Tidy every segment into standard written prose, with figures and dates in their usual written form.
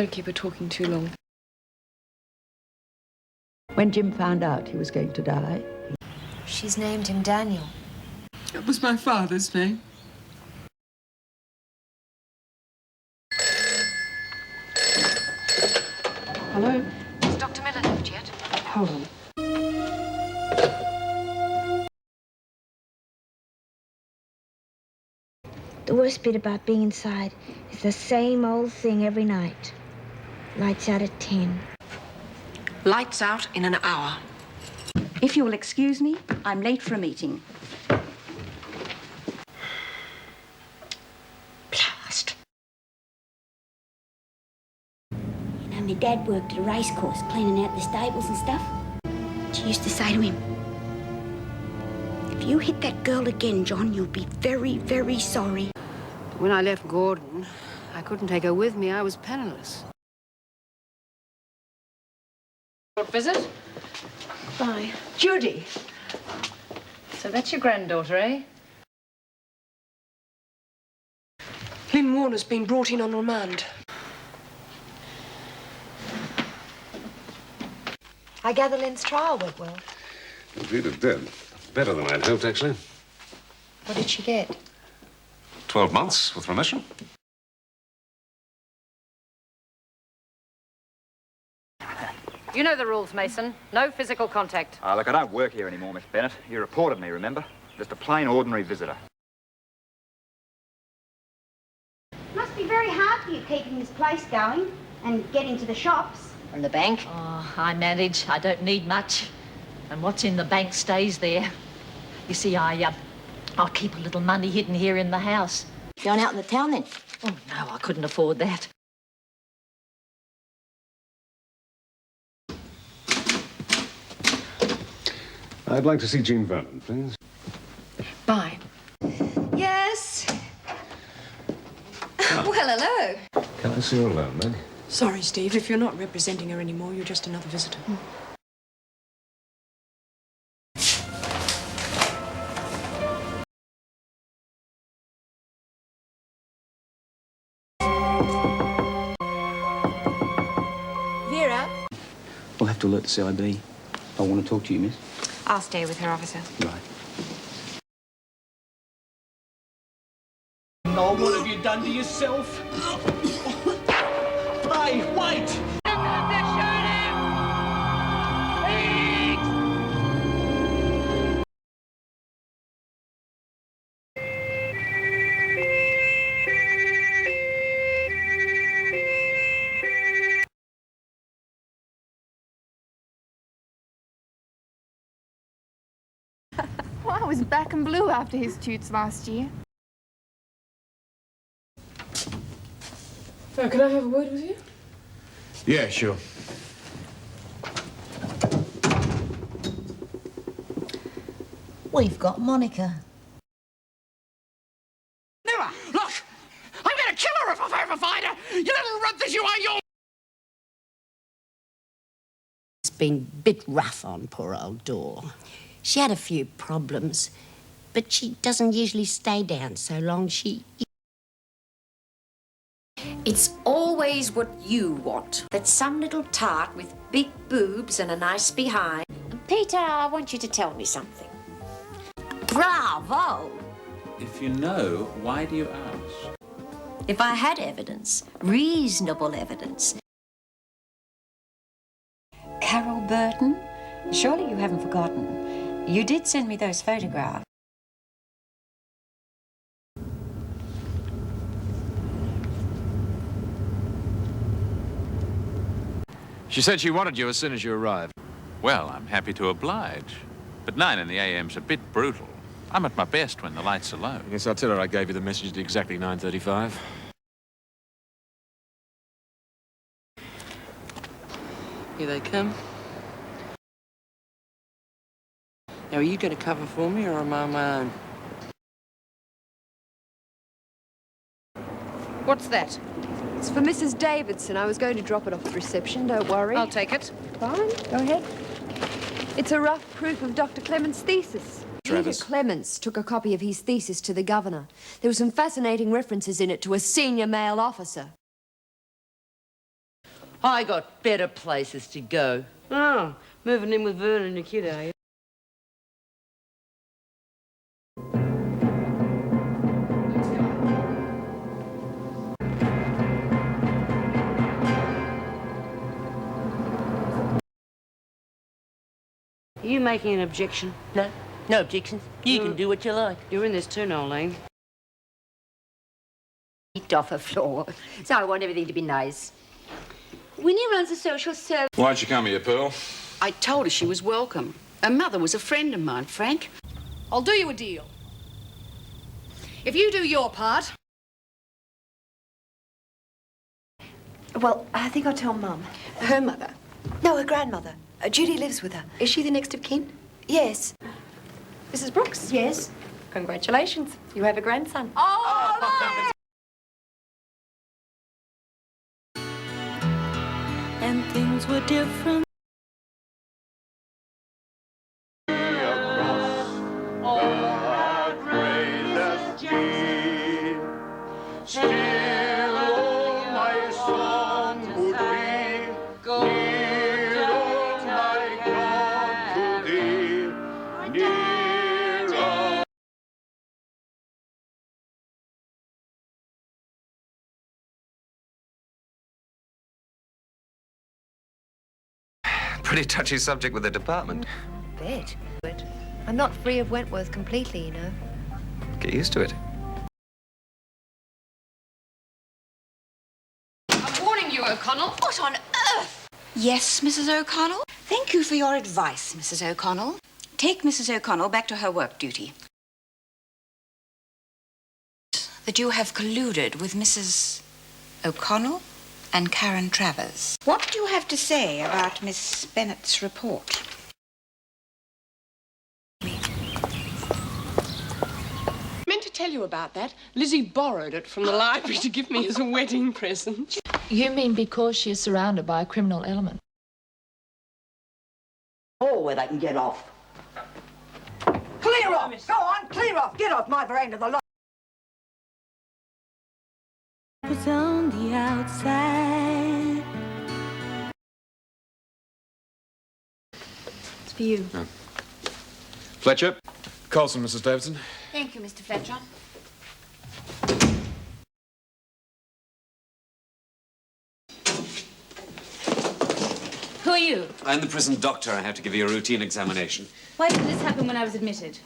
Don't keep her talking too long. When Jim found out he was going to die... She's named him Daniel. That was my father's name. Hello? Has Dr. Miller left yet? Hold on. The worst bit about being inside is the same old thing every night. Lights out at 10. Lights out in an hour. If you will excuse me, I'm late for a meeting. Blast. You know, my dad worked at a racecourse, cleaning out the stables and stuff. She used to say to him, "If you hit that girl again, John, you'll be very, very sorry." When I left Gordon, I couldn't take her with me. I was penniless. Short visit? Bye. Judy. So that's your granddaughter, eh? Lynn Warner's been brought in on remand. I gather Lynn's trial went well. Indeed it did. Better than I'd hoped, actually. What did she get? 12 months with remission. You know the rules, Mason. No physical contact. Look, I don't work here anymore, Miss Bennett. You reported me, remember? Just a plain, ordinary visitor. Must be very hard for you keeping this place going and getting to the shops. And the bank? Oh, I manage. I don't need much. And what's in the bank stays there. You see, I'll keep a little money hidden here in the house. Going out in the town then? Oh, no, I couldn't afford that. I'd like to see Jean Vernon, please. Bye. Yes. Well, hello. Can I see her alone, Meg? Sorry, Steve. If you're not representing her anymore, you're just another visitor. Vera? We'll have to alert the CIB. I want to talk to you, miss. I'll stay with her, officer. Right. Oh, what have you done to yourself? Hey, wait! Well, I was back and blue after his toots last year. Oh, can I have a word with you? Yeah, sure. We've got Monica. Never! Look! I'm gonna kill her if I ever find her! You little runt that you are, you... It's been a bit rough on poor old Dor. She had a few problems, but she doesn't usually stay down so long. It's always what you want. That some little tart with big boobs and a nice behind. Peter, I want you to tell me something. Bravo! If you know, why do you ask? If I had evidence, reasonable evidence. Carol Burton, surely you haven't forgotten. You did send me those photographs. She said she wanted you as soon as you arrived. Well, I'm happy to oblige. But 9 in the AM's a bit brutal. I'm at my best when the lights are low. Yes, I'll tell her I gave you the message at exactly 9:35. Here they come. Now, are you going to cover for me, or am I on my own? What's that? It's for Mrs. Davidson. I was going to drop it off at reception, don't worry. I'll take it. Fine, go ahead. It's a rough proof of Dr. Clement's thesis. Peter Clements took a copy of his thesis to the governor. There were some fascinating references in it to a senior male officer. I got better places to go. Oh, moving in with Vern and the kid, are you? Are you making an objection? No, no objections. You can do what you like. You're in this too, Nolene. Eat off the floor. So I want everything to be nice. Winnie runs a social service. Why'd you come here, Pearl? I told her she was welcome. Her mother was a friend of mine, Frank. I'll do you a deal. If you do your part... Well, I think I'll tell Mum. Her mother? No, her grandmother. Judy lives with her. Is she the next of kin? Yes. Mrs. Brooks? Yes. Congratulations. You have a grandson. Oh, and things were different. Pretty touchy subject with the department. Bet. I'm not free of Wentworth completely, you know. Get used to it. I'm warning you, O'Connell. What on earth? Yes, Mrs. O'Connell? Thank you for your advice, Mrs. O'Connell. Take Mrs. O'Connell back to her work duty. That you have colluded with Mrs. O'Connell and Karen Travers. What do you have to say about Miss Bennett's report? I meant to tell you about that. Lizzie borrowed it from the library to give me as a wedding present. You mean because she is surrounded by a criminal element? Oh, where they can get off. Clear off! Go on, clear off! Get off my veranda of the lot. Was on the outside. It's for you. Oh. Fletcher. Colson, Mrs. Davidson. Thank you, Mr. Fletcher. Who are you? I'm the prison doctor. I have to give you a routine examination. Why did this happen when I was admitted?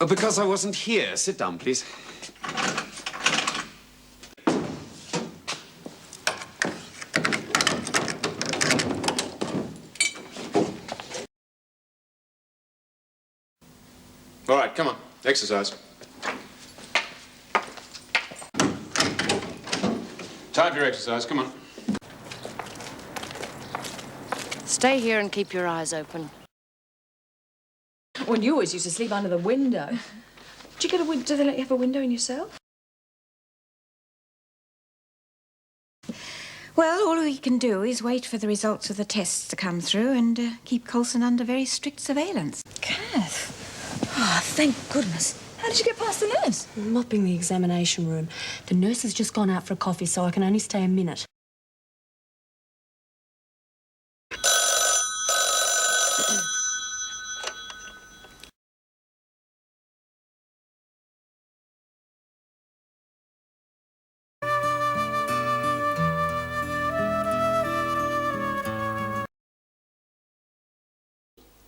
Oh, because I wasn't here. Sit down, please. All right, come on. Exercise. Time for your exercise. Come on. Stay here and keep your eyes open. Well, you always used to sleep under the window. Did you get a window? Do they let you have a window in yourself? Well, all we can do is wait for the results of the tests to come through and keep Colson under very strict surveillance. Kath. Oh, thank goodness. How did you get past the nurse? I'm mopping the examination room. The nurse has just gone out for a coffee, so I can only stay a minute.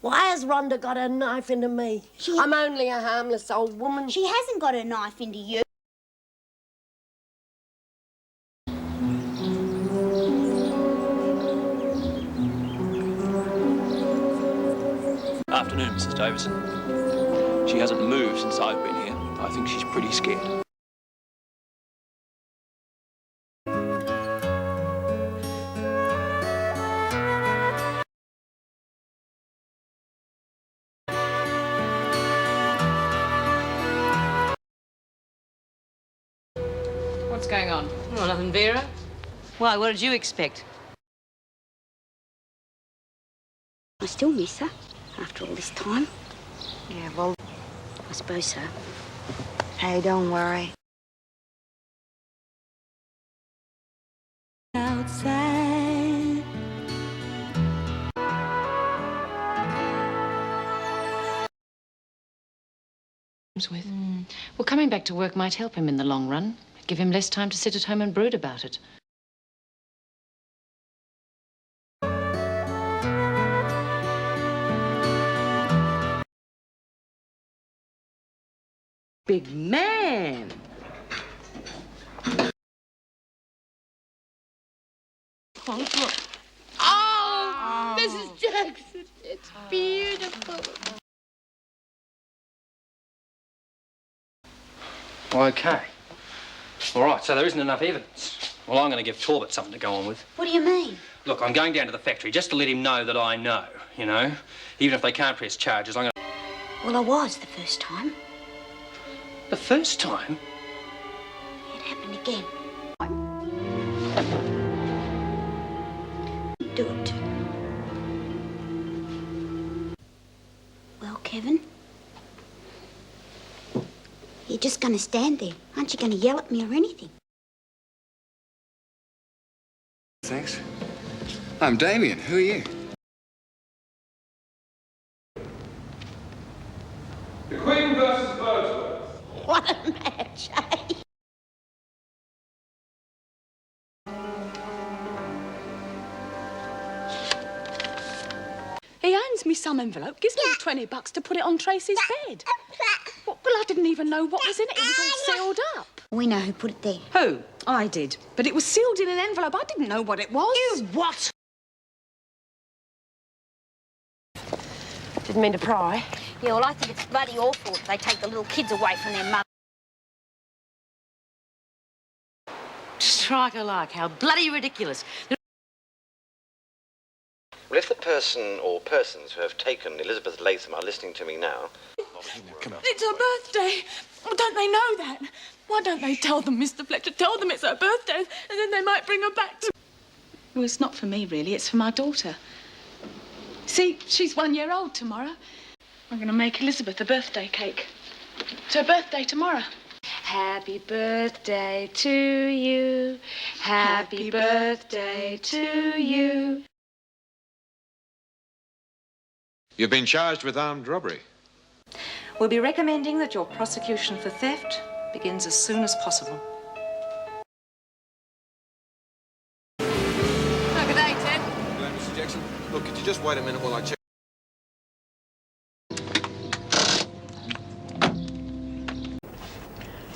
Why has Rhonda got a knife into me? I'm only a harmless old woman. She hasn't got a knife into you. Afternoon, Mrs. Davidson. She hasn't moved since I've been here. I think she's pretty scared. What's going on? Oh, nothing, Vera. Why, what did you expect? I still miss her after all this time. Yeah, well, I suppose so. Hey, don't worry. Outside. with. Well, coming back to work might help him in the long run. Give him less time to sit at home and brood about it. Big man. Oh, Mrs. Jackson, it's beautiful. Okay. All right, so there isn't enough evidence. Well, I'm going to give Talbot something to go on with. What do you mean? Look, I'm going down to the factory just to let him know that I know, you know? Even if they can't press charges, I'm going to... Well, I was the first time. The first time? It happened again. Do it. Well, Kevin? You're just going to stand there. Aren't you going to yell at me or anything? Thanks. I'm Damien. Who are you? The Queen versus Wordsworth. What a match, eh? He hands me some envelope, gives me $20 to put it on Tracy's bed. Well, I didn't even know what was in it. It was all sealed up. We know who put it there. Who? I did. But it was sealed in an envelope. I didn't know what it was. You what? Didn't mean to pry. Yeah, well, I think it's bloody awful if they take the little kids away from their mother. Strike alike. How bloody ridiculous. Well, if the person or persons who have taken Elizabeth Latham are listening to me now... Come on. It's her birthday. Well, don't they know that? Why don't they tell them, Mr. Fletcher? Tell them it's her birthday, and then they might bring her back to... Well, it's not for me, really. It's for my daughter. See, she's 1 year old tomorrow. I'm going to make Elizabeth a birthday cake. It's her birthday tomorrow. Happy birthday to you. Happy birthday to you. You've been charged with armed robbery. We'll be recommending that your prosecution for theft begins as soon as possible. Oh, good day, Ted. Hello, Mrs. Jackson. Look, could you just wait a minute while I check?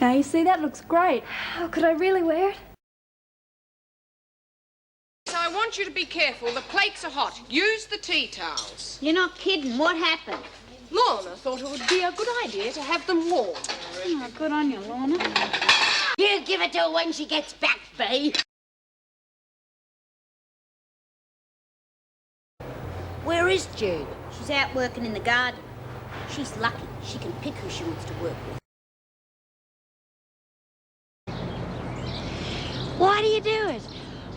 Now, you see, that looks great. Oh, could I really wear it? So I want you to be careful. The plates are hot. Use the tea towels. You're not kidding. What happened? Lorna thought it would be a good idea to have them warm. Oh, good on you, Lorna. You give it to her when she gets back, Bee. Where is Jude? She's out working in the garden. She's lucky. She can pick who she wants to work with. Why do you do it?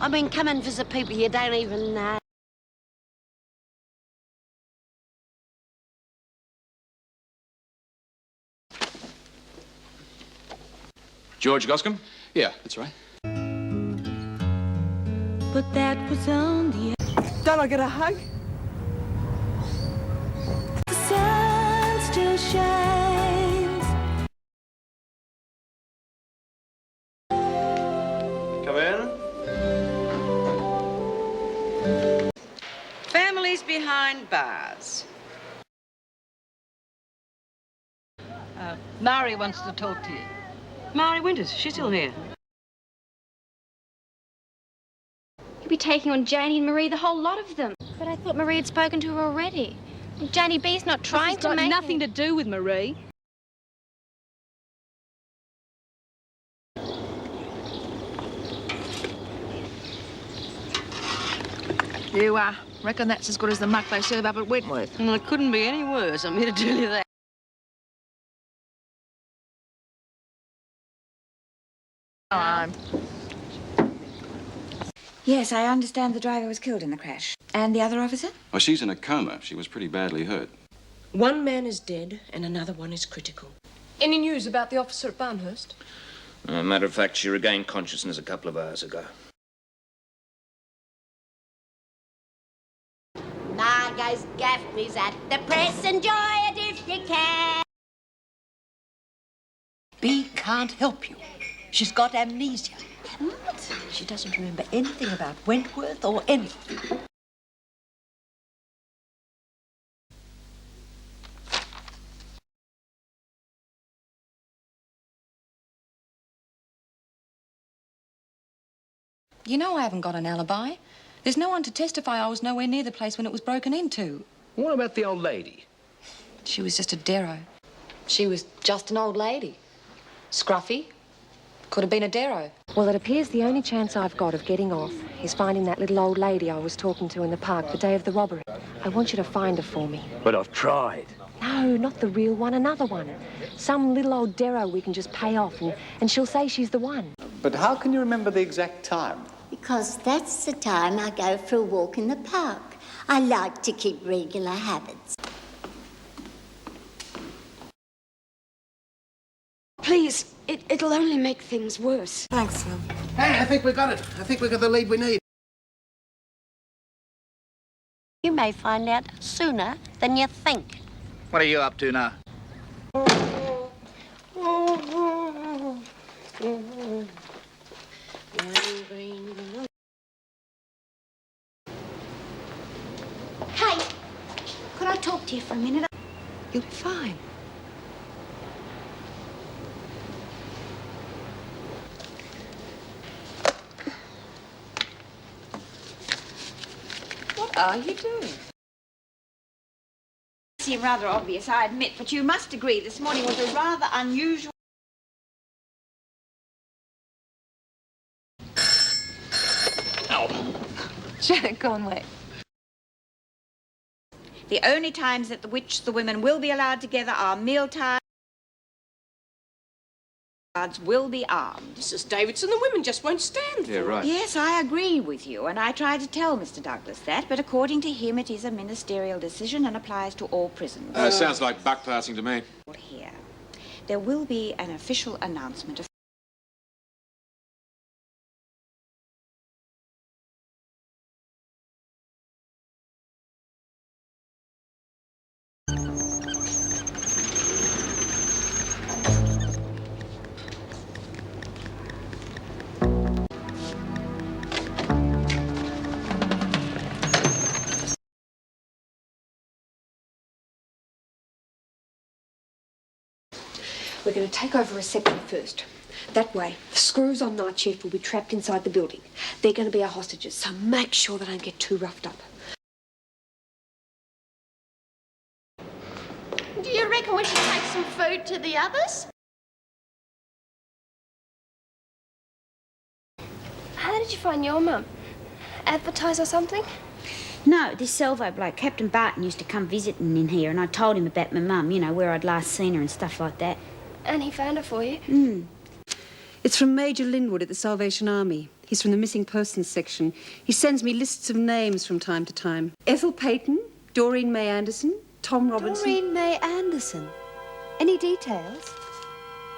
I mean, come and visit people you don't even know. George Goscombe? Yeah, that's right. But that was on the... Don't I get a hug? The sun still shines. Come in. Families behind bars. Mari wants to talk to you. Mari Winters, she's still here. You'll be taking on Janie and Marie, the whole lot of them. But I thought Marie had spoken to her already. Janie B's not trying to make... It's got nothing to do with Marie. You, reckon that's as good as the muck they serve up at Wentworth? Well, it couldn't be any worse, I'm here to tell you that. Yes, I understand the driver was killed in the crash. And the other officer? Well, she's in a coma. She was pretty badly hurt. One man is dead and another one is critical. Any news about the officer at Barnhurst? Matter of fact, she regained consciousness a couple of hours ago. Now goes gaffes at the press. Enjoy it if you can. can't help you. She's got amnesia. What? She doesn't remember anything about Wentworth or anything. You know I haven't got an alibi. There's no one to testify I was nowhere near the place when it was broken into. What about the old lady? She was just a derro. She was just an old lady. Scruffy. Could have been a derro. Well, it appears the only chance I've got of getting off is finding that little old lady I was talking to in the park the day of the robbery. I want you to find her for me. But I've tried. No, not the real one, another one. Some little old derro we can just pay off and she'll say she's the one. But how can you remember the exact time? Because that's the time I go for a walk in the park. I like to keep regular habits. Please, it'll only make things worse. Thanks, Phil. Hey, I think we got it. I think we got the lead we need. You may find out sooner than you think. What are you up to now? Hey, could I talk to you for a minute? You'll be fine. What are you doing? Seems rather obvious, I admit, but you must agree this morning was a rather unusual... Janet Conway. The only times at which the women will be allowed together are mealtimes. Will be armed. Mrs. Davidson, the women just won't stand for it. Yeah, right. Yes, I agree with you, and I tried to tell Mr. Douglas that, but according to him, it is a ministerial decision and applies to all prisons. Sounds like buck passing to me. Here, there will be an official announcement of... We're going to take over reception first. That way, the screws on night shift will be trapped inside the building. They're going to be our hostages, so make sure they don't get too roughed up. Do you reckon we should take some food to the others? How did you find your mum? Advertise or something? No, this Salvo bloke, Captain Barton, used to come visiting in here, and I told him about my mum, you know, where I'd last seen her and stuff like that. And he found her for you? It's from Major Linwood at the Salvation Army. He's from the missing persons section. He sends me lists of names from time to time. Ethel Payton, Doreen May Anderson, Tom Robinson... Doreen May Anderson. Any details?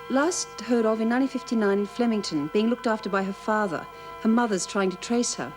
Last heard of in 1959 in Flemington, being looked after by her father. Her mother's trying to trace her.